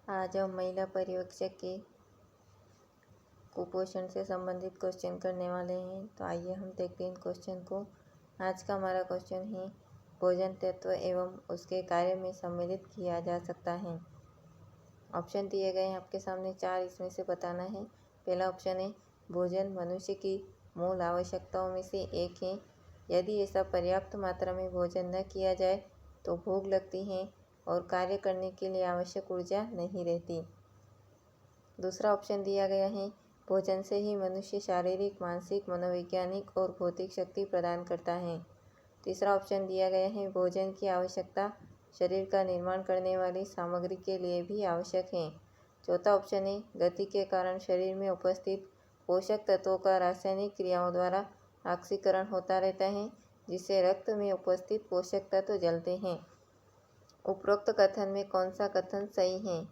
आज हम महिला पर्यवेक्षक के कुपोषण से संबंधित क्वेश्चन करने वाले हैं। तो आइए हम देखते हैं इन क्वेश्चन को। आज का हमारा क्वेश्चन है, भोजन तत्व एवं उसके कार्य में सम्मिलित किया जा सकता है। ऑप्शन दिए गए हैं आपके सामने 4, इसमें से बताना है। पहला ऑप्शन है, भोजन मनुष्य की मूल आवश्यकताओं में से एक है। यदि ऐसा पर्याप्त मात्रा में भोजन न किया जाए तो भूख लगती है और कार्य करने के लिए आवश्यक ऊर्जा नहीं रहती। दूसरा ऑप्शन दिया गया है, भोजन से ही मनुष्य शारीरिक, मानसिक, मनोवैज्ञानिक और भौतिक शक्ति प्रदान करता है। तीसरा ऑप्शन दिया गया है, भोजन की आवश्यकता शरीर का निर्माण करने वाली सामग्री के लिए भी आवश्यक है। चौथा ऑप्शन है, गति के कारण शरीर में उपस्थित पोषक तत्वों का रासायनिक क्रियाओं द्वारा ऑक्सीकरण होता रहता है, जिससे रक्त में उपस्थित पोषक तत्व जलते हैं। उपरोक्त कथन में कौन सा कथन सही है?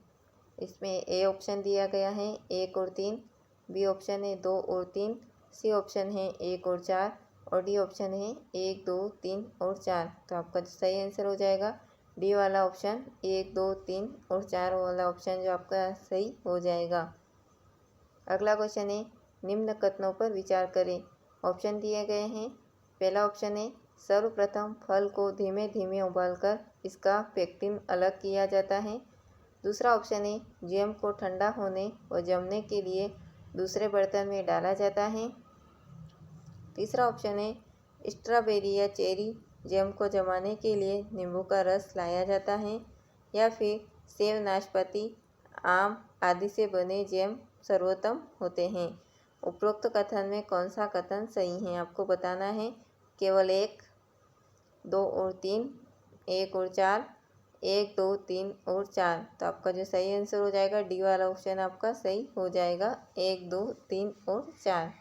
इसमें ए ऑप्शन दिया गया है 1 और 3, बी ऑप्शन है 2 और 3, सी ऑप्शन है 1 और 4 और डी ऑप्शन है 1, 2, 3 और 4। तो आपका जो सही आंसर हो जाएगा डी वाला ऑप्शन, 1, 2, 3 और 4 वाला ऑप्शन जो आपका सही हो जाएगा। अगला क्वेश्चन है, निम्न कथनों पर विचार करें। ऑप्शन दिए गए हैं। पहला ऑप्शन है, सर्वप्रथम फल को धीमे धीमे उबालकर इसका पेक्टिन अलग किया जाता है। दूसरा ऑप्शन है, जैम को ठंडा होने व जमने के लिए दूसरे बर्तन में डाला जाता है। तीसरा ऑप्शन है, स्ट्रॉबेरी या चेरी जैम को जमाने के लिए नींबू का रस लाया जाता है। या फिर सेब, नाशपाती, आम आदि से बने जैम सर्वोत्तम होते हैं। उपरोक्त कथन में कौन सा कथन सही है? आपको बताना है। केवल 1, 2 और 3, 1 और 4, 1, 2, 3 और 4। तो आपका जो सही आंसर हो जाएगा डी वाला ऑप्शन आपका सही हो जाएगा, 1, 2, 3 और 4।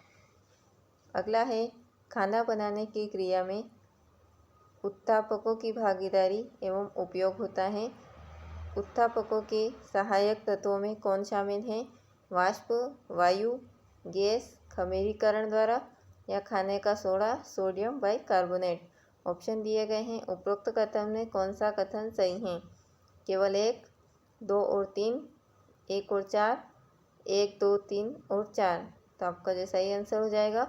अगला है, खाना बनाने की क्रिया में उत्तापकों की भागीदारी एवं उपयोग होता है। उत्तापकों के सहायक तत्वों में कौन शामिल है? वाष्प, वायु, गैस खमीरीकरण द्वारा या खाने का सोडा, सोडियम बाइकार्बोनेट। ऑप्शन दिए गए हैं। उपरोक्त कथन में कौन सा कथन सही है? केवल 1, 2 और 3, 1 और 4, 1, 2, 3 और 4। तो आपका जो सही आंसर हो जाएगा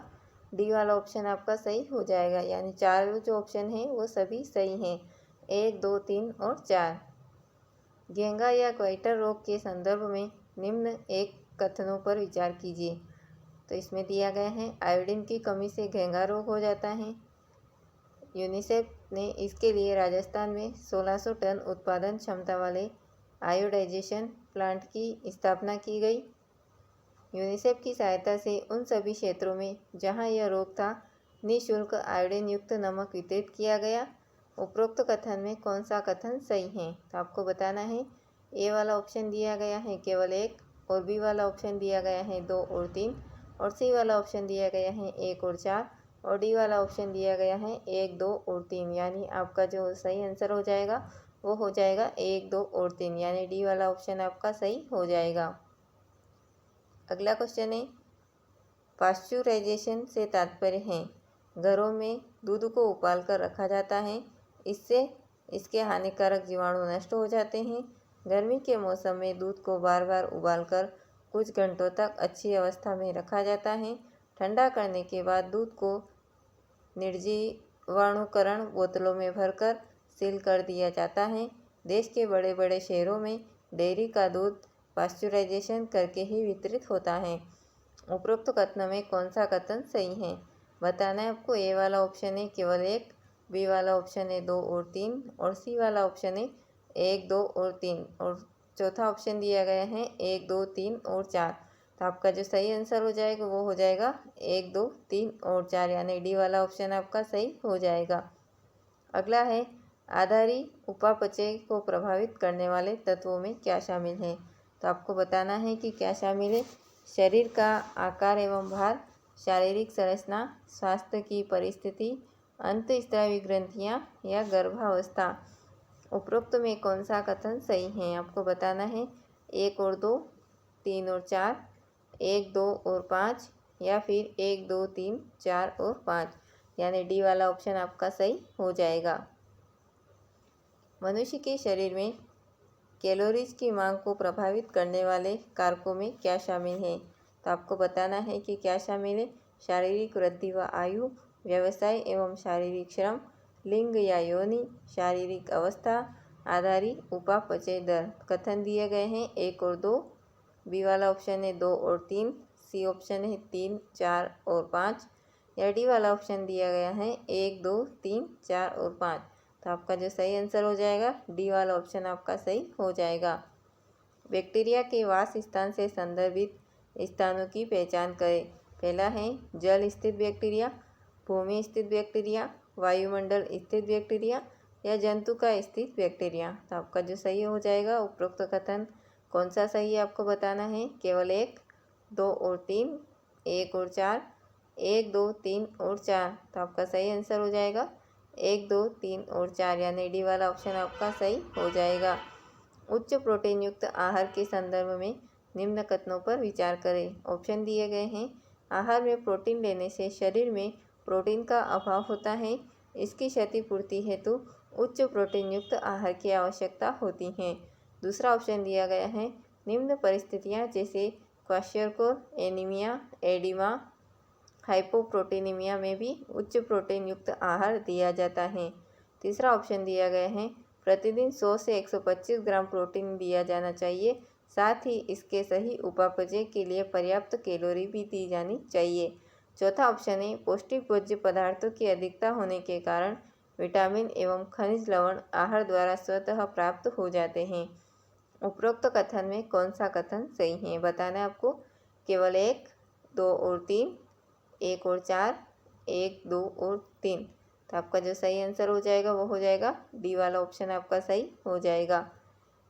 डी वाला ऑप्शन आपका सही हो जाएगा, यानी 4 जो ऑप्शन है वो सभी सही हैं, 1, 2, 3 और 4। घेंघा या क्वाइटर रोग के संदर्भ में निम्न एक कथनों पर विचार कीजिए। तो इसमें दिया गया है, आयोडीन की कमी से घेंघा रोग हो जाता है। यूनिसेफ ने इसके लिए राजस्थान में 1600 टन उत्पादन क्षमता वाले आयोडाइजेशन प्लांट की स्थापना की गई। यूनिसेफ की सहायता से उन सभी क्षेत्रों में जहां यह रोग था निःशुल्क आयोडीन युक्त नमक वितरित किया गया। उपरोक्त कथन में कौन सा कथन सही है? तो आपको बताना है। ए वाला ऑप्शन दिया गया है केवल 1 और बी वाला ऑप्शन दिया गया है 2 और 3 और सी वाला ऑप्शन दिया गया है 1 और 4 और डी वाला ऑप्शन दिया गया है 1, 2 और 3। यानी आपका जो सही आंसर हो जाएगा वो हो जाएगा 1, 2 और 3, यानी डी वाला ऑप्शन आपका सही हो जाएगा। अगला क्वेश्चन है, पाश्चुराइजेशन से तात्पर्य है घरों में दूध को उबाल कर रखा जाता है, इससे इसके हानिकारक जीवाणु नष्ट हो जाते हैं। गर्मी के मौसम में दूध को बार बार उबालकर कुछ घंटों तक अच्छी अवस्था में रखा जाता है। ठंडा करने के बाद दूध को निर्जीवाणुकरण बोतलों में भरकर सील कर दिया जाता है। देश के बड़े बड़े शहरों में डेयरी का दूध पाश्चुराइजेशन करके ही वितरित होता है। उपरोक्त कथनों में कौन सा कथन सही है? बताना है आपको। ए वाला ऑप्शन है केवल 1, बी वाला ऑप्शन है 2 और 3 और सी वाला ऑप्शन है 1, 2 और 3 और चौथा ऑप्शन दिया गया है 1, 2, 3 और 4। तो आपका जो सही आंसर हो जाएगा वो हो जाएगा 1, 2, 3 और 4, यानी डी वाला ऑप्शन आपका सही हो जाएगा। अगला है, आधारी उपापचय को प्रभावित करने वाले तत्वों में क्या शामिल है? तो आपको बताना है कि क्या शामिल है। शरीर का आकार एवं भार, शारीरिक संरचना, स्वास्थ्य की परिस्थिति, अंतःस्रावी ग्रंथियाँ या गर्भावस्था। उपरोक्त में कौन सा कथन सही है? आपको बताना है। 1 और 2, 3 और 4, 1, 2 और 5 या फिर 1, 2, 3, 4 और 5, यानी डी वाला ऑप्शन आपका सही हो जाएगा। मनुष्य के शरीर में कैलोरीज की मांग को प्रभावित करने वाले कारकों में क्या शामिल है? तो आपको बताना है कि क्या शामिल है। शारीरिक वृद्धि व आयु, व्यवसाय एवं शारीरिक श्रम, लिंग या योनि, शारीरिक अवस्था, आधारित उपापचय दर। कथन दिए गए हैं 1 और 2। बी वाला ऑप्शन है 2 और 3। सी ऑप्शन है 3, 4 और 5। या डी वाला ऑप्शन दिया गया है 1, 2, 3, 4 और 5। तो आपका जो सही आंसर हो जाएगा डी वाला ऑप्शन आपका सही हो जाएगा। बैक्टीरिया के वास स्थान से संदर्भित स्थानों की पहचान करें। पहला है जल स्थित बैक्टीरिया, भूमि स्थित बैक्टीरिया, वायुमंडल स्थित बैक्टीरिया या जंतु का स्थित बैक्टीरिया। तो आपका जो सही हो जाएगा उपरोक्त कथन कौन सा सही है आपको बताना है। केवल 1, 2 और 3, 1 और 4, 1, 2, 3 और 4। तो आपका सही आंसर हो जाएगा 1, 2, 3 और 4 यानी डी वाला ऑप्शन आपका सही हो जाएगा। उच्च प्रोटीन युक्त आहार के संदर्भ में निम्न कथनों पर विचार करें। ऑप्शन दिए गए हैं। आहार में प्रोटीन लेने से शरीर में प्रोटीन का अभाव होता है। इसकी क्षतिपूर्ति हेतु उच्च प्रोटीन युक्त आहार की आवश्यकता होती है। दूसरा ऑप्शन दिया गया है। निम्न परिस्थितियां जैसे क्वाशियोरकोर, एनीमिया, एडिमा, हाइपोप्रोटीनीमिया में भी उच्च प्रोटीन युक्त आहार दिया जाता है। तीसरा ऑप्शन दिया गया है। प्रतिदिन 100 से 125 ग्राम प्रोटीन दिया जाना चाहिए, साथ ही इसके सही उपापचय के लिए पर्याप्त कैलोरी भी दी जानी चाहिए। चौथा ऑप्शन है। पौष्टिक भोज्य पदार्थों की अधिकता होने के कारण विटामिन एवं खनिज लवण आहार द्वारा स्वतः प्राप्त हो जाते हैं। उपरोक्त कथन में कौन सा कथन सही है बताना है आपको। केवल 1, 2 और 3, 1 और 4, 1, 2 और 3। तो आपका जो सही आंसर हो जाएगा वो हो जाएगा डी वाला ऑप्शन आपका सही हो जाएगा।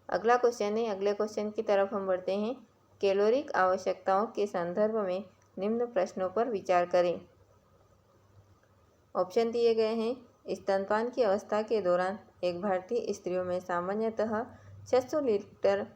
अगला क्वेश्चन है। अगले क्वेश्चन की तरफ हम बढ़ते हैं। कैलोरिक आवश्यकताओं के संदर्भ में निम्न प्रश्नों पर विचार करें। ऑप्शन दिए गए हैं। स्तनपान की अवस्था के दौरान एक भारतीय स्त्रियों में सामान्यतः 600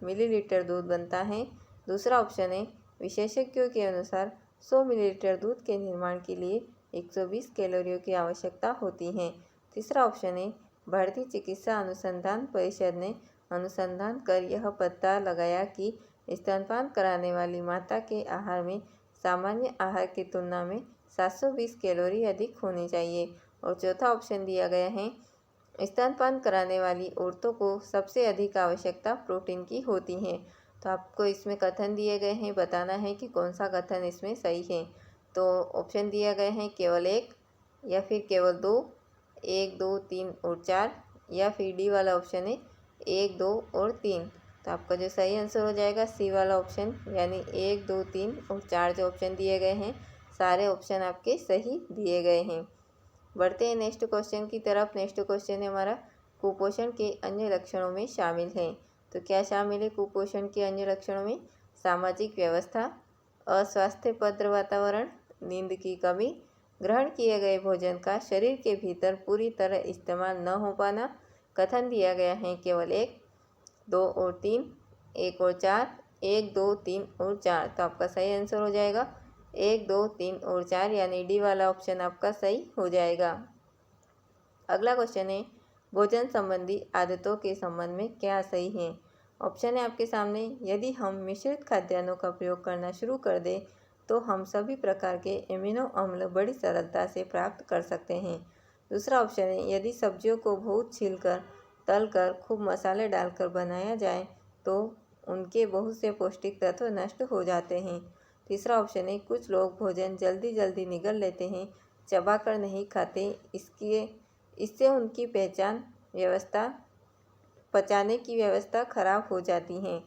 मिलीलीटर दूध बनता है। दूसरा ऑप्शन है। विशेषज्ञों के अनुसार 100 मिलीलीटर दूध के निर्माण के लिए 120 कैलोरियों की आवश्यकता होती है। तीसरा ऑप्शन है। भारतीय चिकित्सा अनुसंधान परिषद ने अनुसंधान कर यह पता लगाया कि स्तनपान कराने वाली माता के आहार में सामान्य आहार की तुलना में 720 कैलोरी अधिक होनी चाहिए। और चौथा ऑप्शन दिया गया है। स्तनपान कराने वाली औरतों को सबसे अधिक आवश्यकता प्रोटीन की होती है। तो आपको इसमें कथन दिए गए हैं, बताना है कि कौन सा कथन इसमें सही है। तो ऑप्शन दिया गए हैं केवल 1 या फिर केवल 2, 1, 2, 3 और 4 या फिर डी वाला ऑप्शन है 1, 2 और 3। तो आपका जो सही आंसर हो जाएगा सी वाला ऑप्शन यानी 1, 2, 3 और 4 जो ऑप्शन दिए गए हैं सारे ऑप्शन आपके सही दिए गए हैं। बढ़ते हैं नेक्स्ट क्वेश्चन की तरफ। नेक्स्ट क्वेश्चन है हमारा कुपोषण के अन्य लक्षणों में शामिल है। तो क्या शामिल है कुपोषण के अन्य लक्षणों में? सामाजिक व्यवस्था, अस्वास्थ्यप्रद वातावरण, नींद की कमी, ग्रहण किए गए भोजन का शरीर के भीतर पूरी तरह इस्तेमाल न हो पाना। कथन दिया गया है केवल 1, 2 और 3, 1 और 4, 1, 2, 3 और 4। तो आपका सही आंसर हो जाएगा 1, 2, 3 और 4 यानी डी वाला ऑप्शन आपका सही हो जाएगा। अगला क्वेश्चन है। भोजन संबंधी आदतों के संबंध में क्या सही है? ऑप्शन है आपके सामने। यदि हम मिश्रित खाद्यान्नों का प्रयोग करना शुरू कर दें तो हम सभी प्रकार के एमिनो अम्ल बड़ी सरलता से प्राप्त कर सकते हैं। दूसरा ऑप्शन है। यदि सब्जियों को बहुत छीलकर, तलकर, खूब मसाले डालकर बनाया जाए तो उनके बहुत से पौष्टिक तत्व नष्ट हो जाते हैं। तीसरा ऑप्शन है। कुछ लोग भोजन जल्दी जल्दी निगल लेते हैं, चबाकर नहीं खाते, इससे उनकी पचाने की व्यवस्था खराब हो जाती है।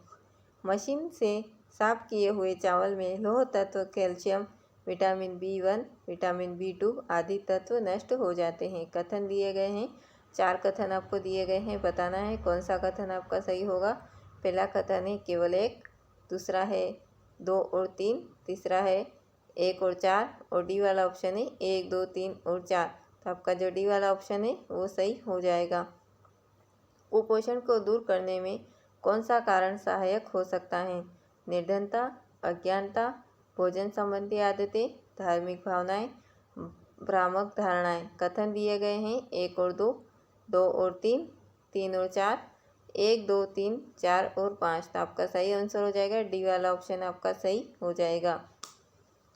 मशीन से साफ किए हुए चावल में लौह तत्व, calcium, vitamin B1, vitamin B2 आदि तत्व नष्ट हो जाते हैं। कथन दिए गए हैं। 4 कथन आपको दिए गए हैं, बताना है कौन सा कथन आपका सही होगा। पहला कथन है केवल 1, दूसरा है 2 और 3, तीसरा है 1 और 4 और डी वाला ऑप्शन है 1, 2, 3 और 4। तो आपका जो डी वाला ऑप्शन है वो सही हो जाएगा। कुपोषण को दूर करने में कौन सा कारण सहायक हो सकता है? निर्धनता, अज्ञानता, भोजन संबंधी आदतें, धार्मिक भावनाएं, भ्रामक धारणाएं। कथन दिए गए हैं 1 और 2, 2 और 3, 3 और 4, 1, 2, 3, 4 और 5। तो आपका सही आंसर हो जाएगा डी वाला ऑप्शन आपका सही हो जाएगा।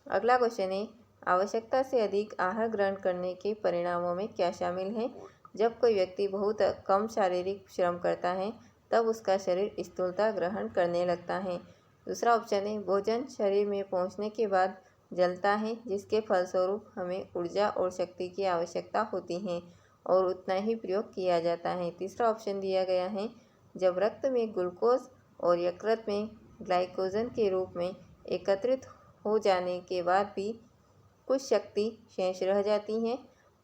अगला क्वेश्चन है, आवश्यकता से अधिक आहार ग्रहण करने के परिणामों में क्या शामिल है? जब कोई व्यक्ति बहुत कम शारीरिक श्रम करता है तब उसका शरीर स्थूलता ग्रहण करने लगता है। दूसरा ऑप्शन है, भोजन शरीर में पहुंचने के बाद जलता है जिसके फलस्वरूप हमें ऊर्जा और शक्ति की आवश्यकता होती है और उतना ही प्रयोग किया जाता है। तीसरा ऑप्शन दिया गया है, जब रक्त में ग्लूकोज और यकृत में ग्लाइकोजन के रूप में एकत्रित हो जाने के बाद भी कुछ शक्ति शेष रह जाती है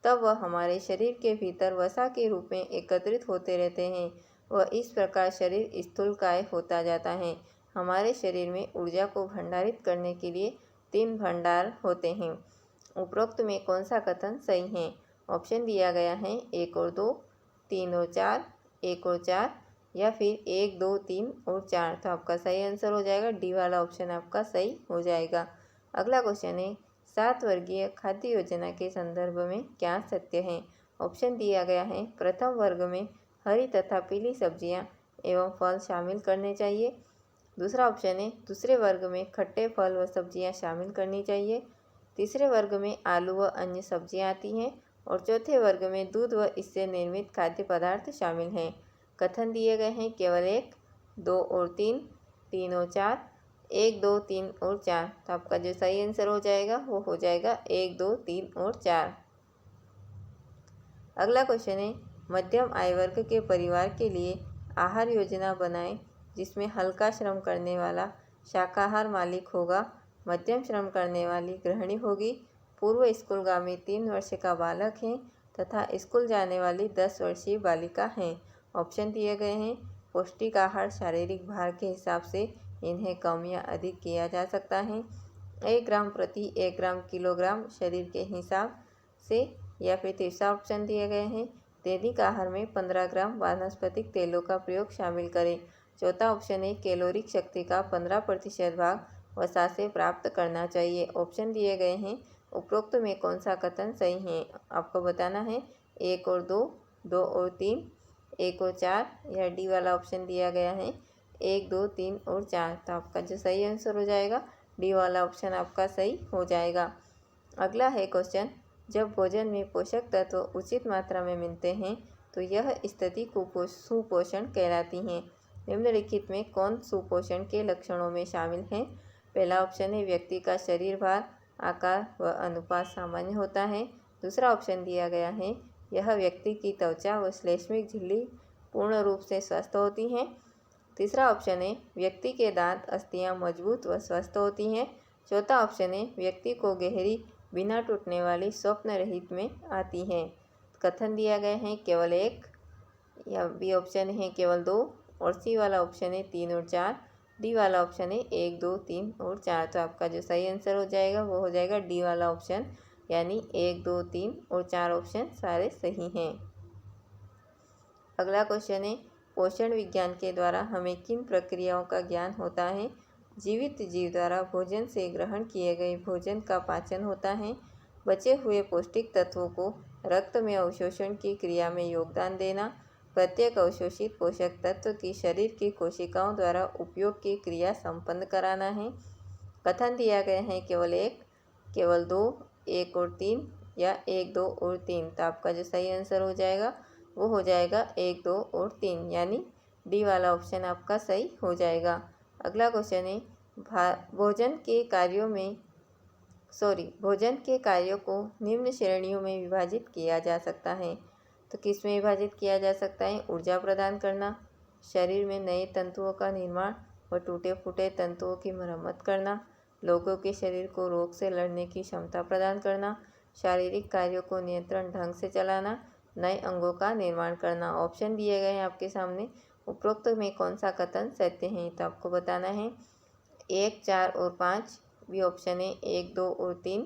तब वह हमारे शरीर के भीतर वसा के रूप में एकत्रित होते रहते हैं। वह इस प्रकार शरीर स्थूलकाय होता जाता है। हमारे शरीर में ऊर्जा को भंडारित करने के लिए 3 भंडार होते हैं। उपरोक्त में कौन सा कथन सही है? ऑप्शन दिया गया है 1 और 2, 3 और 4, 1 और 4 या फिर 1, 2, 3 और 4। तो आपका सही आंसर हो जाएगा डी वाला ऑप्शन आपका सही हो जाएगा। अगला क्वेश्चन है, 7 वर्गीय खाद्य योजना के संदर्भ में क्या सत्य है? ऑप्शन दिया गया है, प्रथम वर्ग में हरी तथा पीली सब्जियां एवं फल शामिल करने चाहिए। दूसरा ऑप्शन है, दूसरे वर्ग में खट्टे फल व सब्जियां शामिल करनी चाहिए। तीसरे वर्ग में आलू व अन्य सब्जियां आती हैं और चौथे वर्ग में दूध व इससे निर्मित खाद्य पदार्थ शामिल हैं। कथन दिए गए हैं केवल 1, 2 और 3, 3 और 4, 1, 2, 3 और 4। तो आपका जो सही आंसर हो जाएगा वो हो जाएगा 1, 2, 3 और 4। अगला क्वेश्चन है, मध्यम आय वर्ग के परिवार के लिए आहार योजना बनाएं जिसमें हल्का श्रम करने वाला शाकाहार मालिक होगा, मध्यम श्रम करने वाली गृहिणी होगी, पूर्व स्कूलगामी 3 वर्ष का बालक है तथा स्कूल जाने वाली 10 वर्षीय बालिका है। ऑप्शन दिए गए हैं, पौष्टिक आहार शारीरिक भार के हिसाब से इन्हें कम या अधिक किया जा सकता है, 1 ग्राम प्रति 1 ग्राम किलोग्राम शरीर के हिसाब से, या फिर तीसरा ऑप्शन दिए गए हैं, दैनिक आहार में 15 ग्राम वानस्पतिक तेलों का प्रयोग शामिल करें। चौथा ऑप्शन है, कैलोरिक शक्ति का 15% भाग वसा से प्राप्त करना चाहिए। ऑप्शन दिए गए हैं, उपरोक्त में कौन सा कथन सही है? आपको बताना है 1 और 2, 2 और 3, 1 और 4 या डी वाला ऑप्शन दिया गया है 1, 2, 3 और 4। तो आपका जो सही आंसर हो जाएगा डी वाला ऑप्शन आपका सही हो जाएगा। अगला है क्वेश्चन, जब भोजन में पोषक तत्व उचित मात्रा में मिलते हैं तो यह स्थिति सुपोषण कहलाती है। निम्नलिखित में कौन सुपोषण के लक्षणों में शामिल है? पहला ऑप्शन है, व्यक्ति का शरीर भार, आकार व अनुपात सामान्य होता है। दूसरा ऑप्शन दिया गया है, यह व्यक्ति की त्वचा व श्लेष्मिक झिल्ली पूर्ण रूप से स्वस्थ होती हैं। तीसरा ऑप्शन है, व्यक्ति के दांत अस्थियां मजबूत व स्वस्थ होती हैं। चौथा ऑप्शन है, व्यक्ति को गहरी बिना टूटने वाली स्वप्न रहित में आती हैं। कथन दिया गया है केवल 1, या बी ऑप्शन है केवल 2 और सी वाला ऑप्शन है 3 और 4, डी वाला ऑप्शन है 1, 2, 3 और 4। तो आपका जो सही आंसर हो जाएगा वो हो जाएगा डी वाला ऑप्शन, यानी 1, 2, 3 और 4 ऑप्शन सारे सही हैं। अगला क्वेश्चन है, पोषण विज्ञान के द्वारा हमें किन प्रक्रियाओं का ज्ञान होता है? जीवित जीव द्वारा भोजन से ग्रहण किए गए भोजन का पाचन होता है, बचे हुए पौष्टिक तत्वों को रक्त में अवशोषण की क्रिया में योगदान देना, प्रत्येक अवशोषित पोषक तत्व की शरीर की कोशिकाओं द्वारा उपयोग की क्रिया संपन्न कराना है। कथन दिया गया है केवल 1, केवल 2, 1 और 3 या 1, 2 और 3। तो आपका जो सही आंसर हो जाएगा वो हो जाएगा 1, 2 और 3, यानी डी वाला ऑप्शन आपका सही हो जाएगा। अगला क्वेश्चन है, भोजन के कार्यों को निम्न श्रेणियों में विभाजित किया जा सकता है। तो किस में विभाजित किया जा सकता है? ऊर्जा प्रदान करना, शरीर में नए तंतुओं का निर्माण व टूटे फूटे तंतुओं की मरम्मत करना, लोगों के शरीर को रोग से लड़ने की क्षमता प्रदान करना, शारीरिक कार्यों को नियंत्रण ढंग से चलाना, नए अंगों का निर्माण करना। ऑप्शन दिए गए हैं आपके सामने, उपरोक्त में कौन सा कथन सत्य है? तो आपको बताना है 1, 4 और 5, बी ऑप्शन है 1, 2 और 3,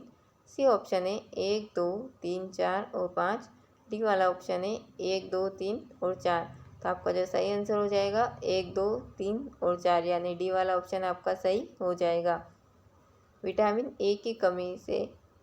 सी ऑप्शन है 1, 2, 3, 4 और 5, डी वाला ऑप्शन है 1, 2, 3 और 4। तो आपका जो सही आंसर हो जाएगा 1, 2, 3 और 4, यानी डी वाला ऑप्शन आपका सही हो जाएगा। विटामिन ए की कमी से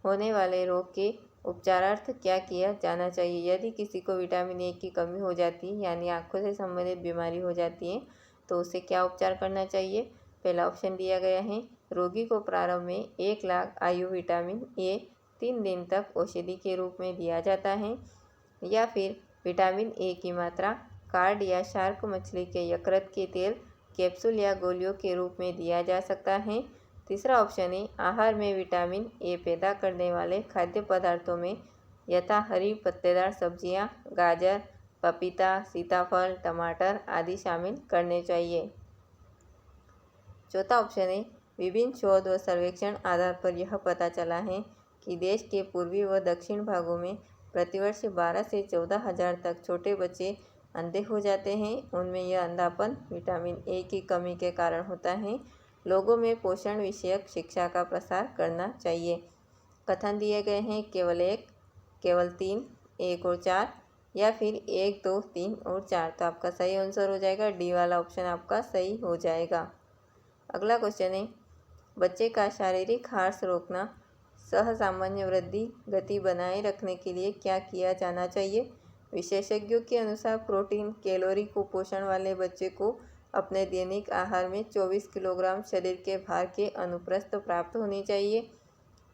होने वाले रोग के उपचारार्थ क्या किया जाना चाहिए? यदि किसी को विटामिन ए की कमी हो जाती है यानी आँखों से संबंधित बीमारी हो जाती है तो उसे क्या उपचार करना चाहिए? पहला ऑप्शन दिया गया है, रोगी को प्रारंभ में 1 लाख आयु विटामिन ए 3 दिन तक औषधि के रूप में दिया जाता है। या फिर विटामिन ए की मात्रा कार्ड या शार्क मछली के यकृत के तेल, कैप्सूल या गोलियों के रूप में दिया जा सकता है। तीसरा ऑप्शन है, आहार में विटामिन ए पैदा करने वाले खाद्य पदार्थों में यथा हरी पत्तेदार सब्जियां, गाजर, पपीता, सीताफल, टमाटर आदि शामिल करने चाहिए। चौथा ऑप्शन है, विभिन्न शोध व सर्वेक्षण आधार पर यह पता चला है कि देश के पूर्वी व दक्षिण भागों में प्रतिवर्ष 12 से 14 हजार तक छोटे बच्चे अंधे हो जाते हैं। उनमें यह अंधापन विटामिन ए की कमी के कारण होता है। लोगों में पोषण विषयक शिक्षा का प्रसार करना चाहिए। कथन दिए गए हैं, केवल 1, केवल 3, 1 और 4 या फिर 1, 2, 3 और 4। तो आपका सही आंसर हो जाएगा डी वाला ऑप्शन आपका सही हो जाएगा। अगला क्वेश्चन है, बच्चे का शारीरिक ह्रास रोकना, सहसामान्य वृद्धि गति बनाए रखने के लिए क्या किया जाना चाहिए? विशेषज्ञों के अनुसार प्रोटीन, कैलोरी कुपोषण वाले बच्चे को अपने दैनिक आहार में 24 किलोग्राम शरीर के भार के अनुप्रस्थ प्राप्त होनी चाहिए।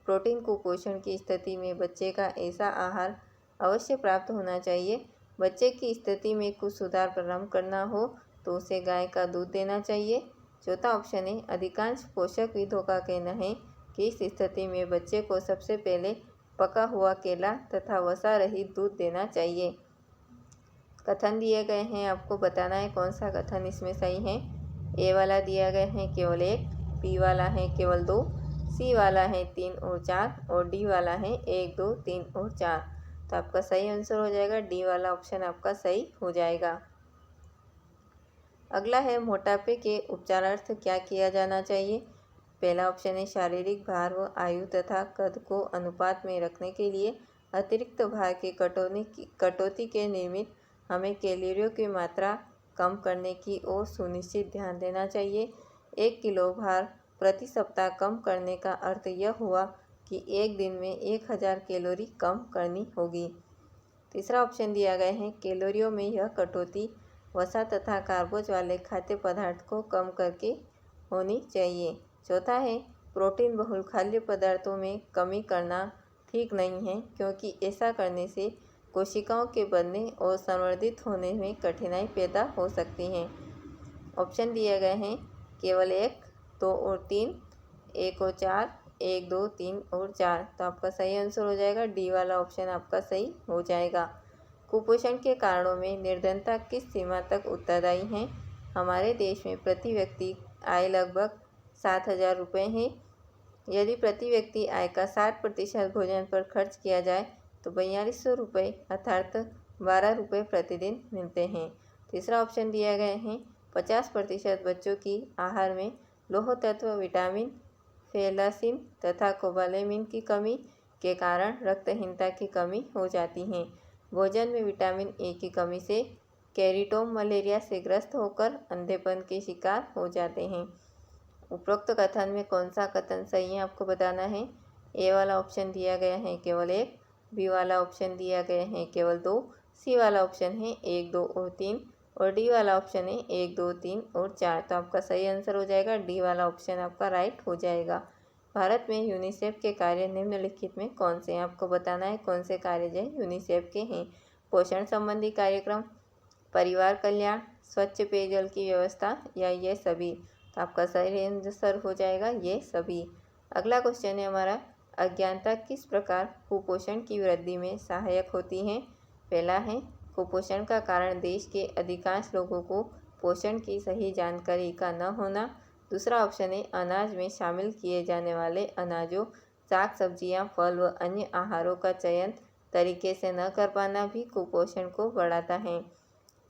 प्रोटीन कुपोषण की स्थिति में बच्चे का ऐसा आहार अवश्य प्राप्त होना चाहिए। बच्चे की स्थिति में कुछ सुधार प्रारंभ करना हो तो उसे गाय का दूध देना चाहिए। चौथा ऑप्शन है, अधिकांश पोषकविदों का कहना है कि इस स्थिति में बच्चे को सबसे पहले पका हुआ केला तथा वसा रहित दूध देना चाहिए। कथन दिए गए हैं, आपको बताना है कौन सा कथन इसमें सही है। ए वाला दिया गया है केवल 1, बी वाला है केवल 2, सी वाला है 3 और 4 और डी वाला है 1, 2, 3 और 4। तो आपका सही आंसर हो जाएगा डी वाला ऑप्शन आपका सही हो जाएगा। अगला है, मोटापे के उपचारार्थ क्या किया जाना चाहिए? पहला ऑप्शन है, शारीरिक भार व आयु तथा कद को अनुपात में रखने के लिए अतिरिक्त भार के कटौती के निमित्त हमें कैलोरियों की मात्रा कम करने की ओर सुनिश्चित ध्यान देना चाहिए। 1 किलो भार प्रति सप्ताह कम करने का अर्थ यह हुआ कि एक दिन में 1000 कैलोरी कम करनी होगी। तीसरा ऑप्शन दिया गया है, कैलोरियों में यह कटौती वसा तथा कार्बोज वाले खाद्य पदार्थ को कम करके होनी चाहिए। चौथा है, प्रोटीन बहुल खाद्य पदार्थों में कमी करना ठीक नहीं है क्योंकि ऐसा करने से कोशिकाओं के बनने और संवर्धित होने में कठिनाई पैदा हो सकती है। ऑप्शन दिए गए हैं केवल 1, 2 और 3, 1 और 4, 1, 2, 3 और 4। तो आपका सही आंसर हो जाएगा डी वाला ऑप्शन आपका सही हो जाएगा। कुपोषण के कारणों में निर्धनता किस सीमा तक उत्तरदायी है? हमारे देश में प्रति व्यक्ति आय लगभग 7,000 रुपये है। यदि प्रति व्यक्ति आय का 60% भोजन पर खर्च किया जाए तो 4200 रुपये अर्थात 12 रुपये प्रतिदिन मिलते हैं। तीसरा ऑप्शन दिया गया है, 50% बच्चों की आहार में लौह तत्व विटामिन, फेलासिन तथा कोबालेमिन की कमी के कारण रक्तहीनता की कमी हो जाती है। भोजन में विटामिन ए की कमी से कैरिटोम मलेरिया से ग्रस्त होकर अंधेपन के शिकार हो जाते हैं। उपरोक्त कथन में कौन सा कथन सही है आपको बताना है। ए वाला ऑप्शन दिया गया है केवल 1, बी वाला ऑप्शन दिया गया है केवल 2, सी वाला ऑप्शन है 1, 2 और 3 और डी वाला ऑप्शन है 1, 2, 3 और 4। तो आपका सही आंसर हो जाएगा डी वाला ऑप्शन आपका राइट हो जाएगा। भारत में यूनिसेफ के कार्य निम्नलिखित में कौन से हैं? आपको बताना है कौन से कार्य जो यूनिसेफ के हैं। पोषण संबंधी कार्यक्रम, परिवार कल्याण, स्वच्छ पेयजल की व्यवस्था या ये सभी। तो आपका सही आंसर हो जाएगा ये सभी। अगला क्वेश्चन है हमारा, अज्ञानता किस प्रकार कुपोषण की वृद्धि में सहायक होती है? पहला है, कुपोषण का कारण देश के अधिकांश लोगों को पोषण की सही जानकारी का न होना। दूसरा ऑप्शन है, अनाज में शामिल किए जाने वाले अनाजों, साग सब्जियां, फल व अन्य आहारों का चयन तरीके से न कर पाना भी कुपोषण को बढ़ाता है।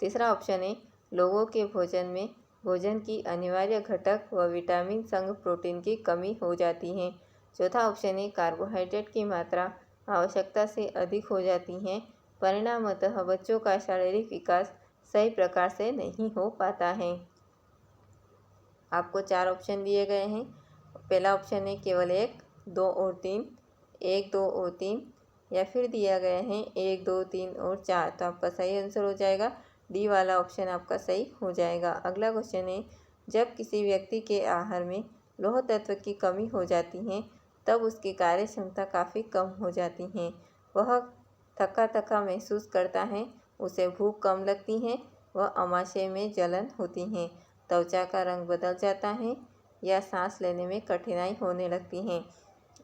तीसरा ऑप्शन है, लोगों के भोजन में भोजन की अनिवार्य घटक व विटामिन संग प्रोटीन की कमी हो जाती है। चौथा ऑप्शन है, कार्बोहाइड्रेट की मात्रा आवश्यकता से अधिक हो जाती है। परिणामतः बच्चों का शारीरिक विकास सही प्रकार से नहीं हो पाता है। आपको 4 ऑप्शन दिए गए हैं। पहला ऑप्शन है केवल 1, 2 और 3, 1, 2 और 3, या फिर दिया गया है 1, 2, 3 और 4। तो आपका सही आंसर हो जाएगा डी वाला ऑप्शन आपका सही हो जाएगा। अगला क्वेश्चन है, जब किसी व्यक्ति के आहार में लौह तत्व की कमी हो जाती है तब उसकी कार्य क्षमता काफ़ी कम हो जाती है। वह थका थका महसूस करता है, उसे भूख कम लगती है, वह आमाशय में जलन होती है, त्वचा का रंग बदल जाता है या सांस लेने में कठिनाई होने लगती है।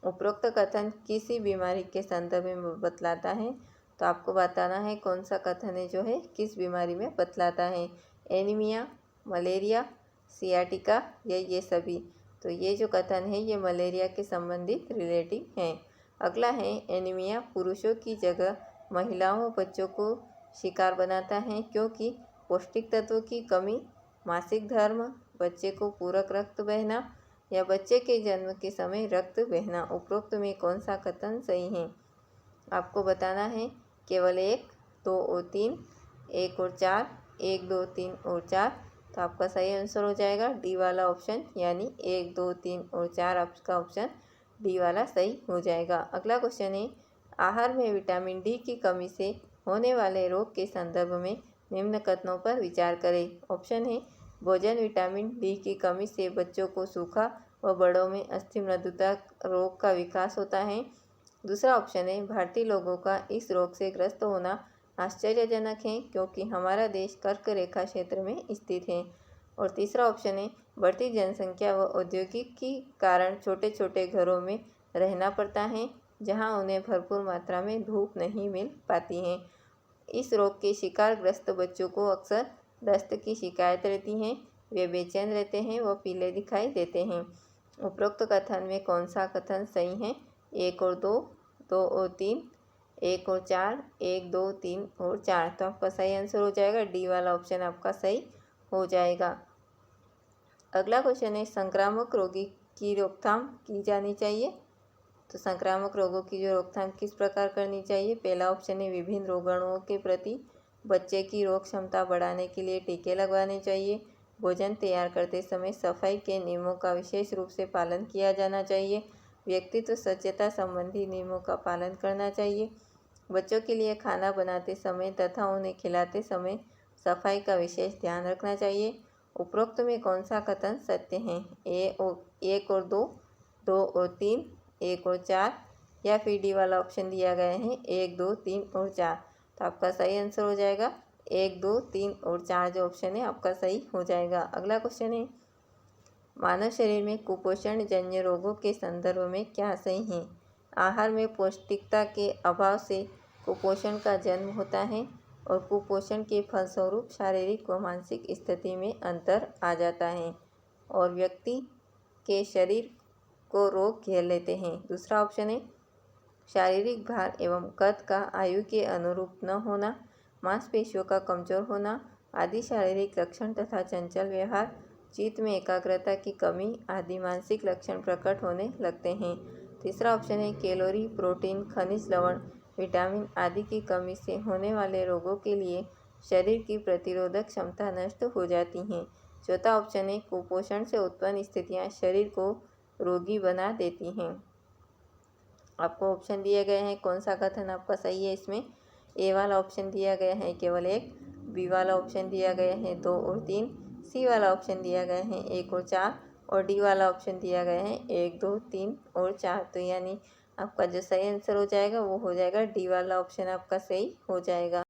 उपरोक्त कथन किसी बीमारी के संदर्भ में बतलाता है। तो आपको बताना है कौन सा कथन है जो है किस बीमारी में बतलाता है। एनीमिया, मलेरिया, सियाटिका या ये सभी। तो ये जो कथन है ये मलेरिया के संबंधित रिलेटिव हैं। अगला है, एनीमिया पुरुषों की जगह महिलाओं व बच्चों को शिकार बनाता है क्योंकि पौष्टिक तत्वों की कमी, मासिक धर्म, बच्चे को पूरक रक्त बहना या बच्चे के जन्म के समय रक्त बहना। उपरोक्त में कौन सा कथन सही है? आपको बताना है केवल 1, 2 और 3, 1 और 4, 1, 2, 3 और 4। तो आपका सही आंसर हो जाएगा डी वाला ऑप्शन, यानी 1, 2, 3 और 4 आपका ऑप्शन डी वाला सही हो जाएगा। अगला क्वेश्चन है, आहार में विटामिन डी की कमी से होने वाले रोग के संदर्भ में निम्न कथनों पर विचार करें। ऑप्शन है, भोजन विटामिन डी की कमी से बच्चों को सूखा व बड़ों में अस्थि मृदुता रोग का विकास होता है। दूसरा ऑप्शन है, भारतीय लोगों का इस रोग से ग्रस्त होना आश्चर्यजनक है क्योंकि हमारा देश कर्क रेखा क्षेत्र में स्थित है। और तीसरा ऑप्शन है, बढ़ती जनसंख्या व औद्योगिक के कारण छोटे छोटे घरों में रहना पड़ता है जहां उन्हें भरपूर मात्रा में धूप नहीं मिल पाती है। इस रोग के शिकार ग्रस्त बच्चों को अक्सर दस्त की शिकायत रहती है, वे बेचैन रहते हैं व पीले दिखाई देते हैं। उपरोक्त कथन में कौन सा कथन सही है? 1 और 2, 2 और 3, 1 और 4, 1, 2, 3 और 4। तो आपका सही आंसर हो जाएगा डी वाला ऑप्शन आपका सही हो जाएगा। अगला क्वेश्चन है, संक्रामक रोगी की रोकथाम की जानी चाहिए। तो संक्रामक रोगों की जो रोकथाम किस प्रकार करनी चाहिए? पहला ऑप्शन है, विभिन्न रोगाणुओं के प्रति बच्चे की रोग क्षमता बढ़ाने के लिए टीके लगवाने चाहिए। भोजन तैयार करते समय सफाई के नियमों का विशेष रूप से पालन किया जाना चाहिए। व्यक्तित्व स्वच्छता संबंधी नियमों का पालन करना चाहिए। बच्चों के लिए खाना बनाते समय तथा उन्हें खिलाते समय सफाई का विशेष ध्यान रखना चाहिए। उपरोक्त में कौन सा कथन सत्य है? 1 और 2, 2 और 3, 1 और 4 या फिर डी वाला ऑप्शन दिया गया है 1, 2, 3 और 4। तो आपका सही आंसर हो जाएगा 1, 2, 3 और 4 जो ऑप्शन है आपका सही हो जाएगा। अगला क्वेश्चन है, मानव शरीर में कुपोषण जन्य रोगों के संदर्भ में क्या सही है? आहार में पौष्टिकता के अभाव से कुपोषण का जन्म होता है और कुपोषण के फलस्वरूप शारीरिक व मानसिक स्थिति में अंतर आ जाता है और व्यक्ति के शरीर को रोग घेर लेते हैं। दूसरा ऑप्शन है, शारीरिक भार एवं कद का आयु के अनुरूप न होना, मांसपेशियों का कमजोर होना आदि शारीरिक लक्षण तथा चंचल व्यवहार, चित्त में एकाग्रता की कमी आदि मानसिक लक्षण प्रकट होने लगते हैं। तीसरा ऑप्शन है, कैलोरी, प्रोटीन, खनिज लवण, विटामिन आदि की कमी से होने वाले रोगों के लिए शरीर की प्रतिरोधक क्षमता नष्ट हो जाती है। चौथा ऑप्शन है, कुपोषण से उत्पन्न स्थितियां शरीर को रोगी बना देती हैं। आपको ऑप्शन दिए गए हैं, कौन सा कथन आपका सही है इसमें? ए वाला ऑप्शन दिया गया है केवल 1, बी वाला ऑप्शन दिया गया है 2 और 3, सी वाला ऑप्शन दिया गया है 1 और 4 और डी वाला ऑप्शन दिया गया है 1, 2, 3 और 4। तो यानी आपका जो सही आंसर हो जाएगा वो हो जाएगा डी वाला ऑप्शन आपका सही हो जाएगा।